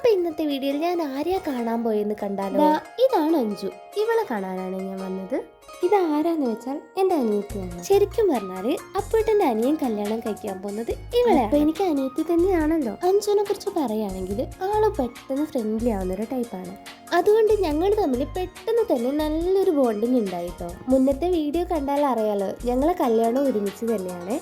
അപ്പൊ ഇന്നത്തെ വീഡിയോയിൽ ഞാൻ ആരെയാ കാണാൻ പോയെന്ന് കണ്ടാലോ? ഇതാണ് അഞ്ജു. ഇവളെ കാണാനാണ് ഞാൻ വന്നത്. ഇത് ആരാന്ന് വെച്ചാൽ എൻ്റെ അനിയത്തിയാണ്. ശരിക്കും പറഞ്ഞാല് അപ്പൂട്ടൻ്റെ അനിയൻ കല്യാണം കഴിക്കാൻ പോകുന്നത് ഇവളെ. അപ്പൊ എനിക്ക് അനിയത്തി തന്നെയാണല്ലോ. അഞ്ജുവിനെ കുറിച്ച് പറയുകയാണെങ്കിൽ ആള് പെട്ടെന്ന് ഫ്രണ്ട്ലി ആവുന്ന ഒരു ടൈപ്പാണ്. അതുകൊണ്ട് ഞങ്ങൾ തമ്മിൽ പെട്ടെന്ന് തന്നെ നല്ലൊരു ബോണ്ടിങ് ഉണ്ടായിട്ടോ. മുന്നത്തെ വീഡിയോ കണ്ടാൽ അറിയാലോ, ഞങ്ങളെ കല്യാണം ഒരുമിച്ച് തന്നെയാണ്.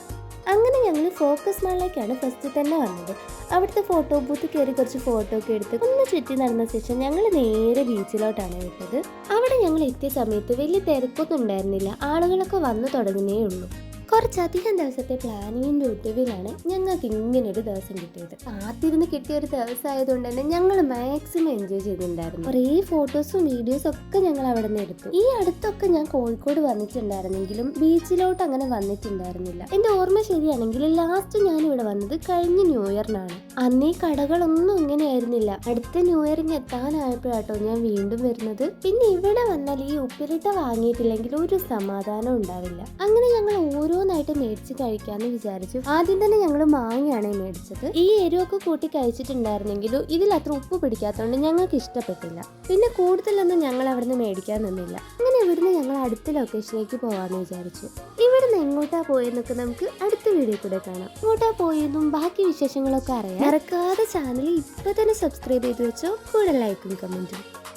അങ്ങനെ ഞങ്ങൾ ഫോക്കസ് മാളിലേക്കാണ് ഫസ്റ്റ് തന്നെ വന്നത്. അവിടുത്തെ ഫോട്ടോ ബൂത്ത് കയറി കുറച്ച് ഫോട്ടോ ഒക്കെ എടുത്ത് ഒന്ന് ചുറ്റി നടന്ന ശേഷം ഞങ്ങൾ നേരെ ബീച്ചിലോട്ടാണ് വിട്ടത്. അവിടെ ഞങ്ങൾ എത്തിയ സമയത്ത് വലിയ തിരക്കൊന്നും ഉണ്ടായിരുന്നില്ല. ആളുകളൊക്കെ വന്നു തുടങ്ങുന്നേ ഉള്ളൂ. കുറച്ചധികം ദിവസത്തെ പ്ലാനിങ്ങിൻ്റെ ഒടുവിലാണ് ഞങ്ങൾക്ക് ഇങ്ങനൊരു ദിവസം കിട്ടിയത്. കാത്തിരുന്ന് കിട്ടിയ ഒരു ദിവസമായതുകൊണ്ട് തന്നെ ഞങ്ങൾ മാക്സിമം എൻജോയ് ചെയ്തിട്ടുണ്ടായിരുന്നു. കുറേ ഫോട്ടോസും വീഡിയോസും ഒക്കെ ഞങ്ങൾ അവിടെ നിന്ന് എടുത്തു. ഈ അടുത്തൊക്കെ ഞാൻ കോഴിക്കോട് വന്നിട്ടുണ്ടായിരുന്നെങ്കിലും ബീച്ചിലോട്ട് അങ്ങനെ വന്നിട്ടുണ്ടായിരുന്നില്ല. എൻ്റെ ഓർമ്മ ശരിയാണെങ്കിൽ ലാസ്റ്റ് ഞാൻ ഇവിടെ വന്നത് കഴിഞ്ഞ ന്യൂ ഇയറിനാണ്. അന്ന് ഈ കടകളൊന്നും ഇങ്ങനെയായിരുന്നില്ല. അടുത്ത ന്യൂ ഇയറിന് എത്താനായപ്പോഴാട്ടോ ഞാൻ വീണ്ടും വരുന്നത്. പിന്നെ ഇവിടെ വന്നാൽ ഈ ഉപ്പിലിട്ട വാങ്ങിയിട്ടില്ലെങ്കിൽ ഒരു സമാധാനം ഉണ്ടാവില്ല. അങ്ങനെ ഞങ്ങൾ ഓരോന്നായിട്ട് മേടിച്ച് കഴിക്കാന്ന് വിചാരിച്ചു. ആദ്യം തന്നെ ഞങ്ങൾ മാങ്ങയാണ് മേടിച്ചത്. ഈ എരിവൊക്കെ കൂട്ടി കഴിച്ചിട്ടുണ്ടായിരുന്നെങ്കിലും ഇതിൽ അത്ര ഉപ്പ് പിടിക്കാത്തതുകൊണ്ട് ഞങ്ങൾക്ക് ഇഷ്ടപ്പെട്ടില്ല. പിന്നെ കൂടുതലൊന്നും ഞങ്ങൾ അവിടുന്ന് മേടിക്കാൻ നിന്നില്ല. അങ്ങനെ ഇവിടുന്ന് ഞങ്ങൾ അടുത്ത ലൊക്കേഷനിലേക്ക് പോവാന്ന് വിചാരിച്ചു. ഇവിടുന്ന് എങ്ങോട്ടാ പോയെന്നൊക്കെ നമുക്ക് അടുത്ത വീഡിയോ കൂടെ കാണാം. എങ്ങോട്ടാ പോയതും ബാക്കി വിശേഷങ്ങളൊക്കെ അറിയാം. മറക്കാതെ ചാനൽ ഇപ്പൊ തന്നെ സബ്സ്ക്രൈബ് ചെയ്ത് വെച്ചോ. കൂടെ ലൈക്കും കമന്റും.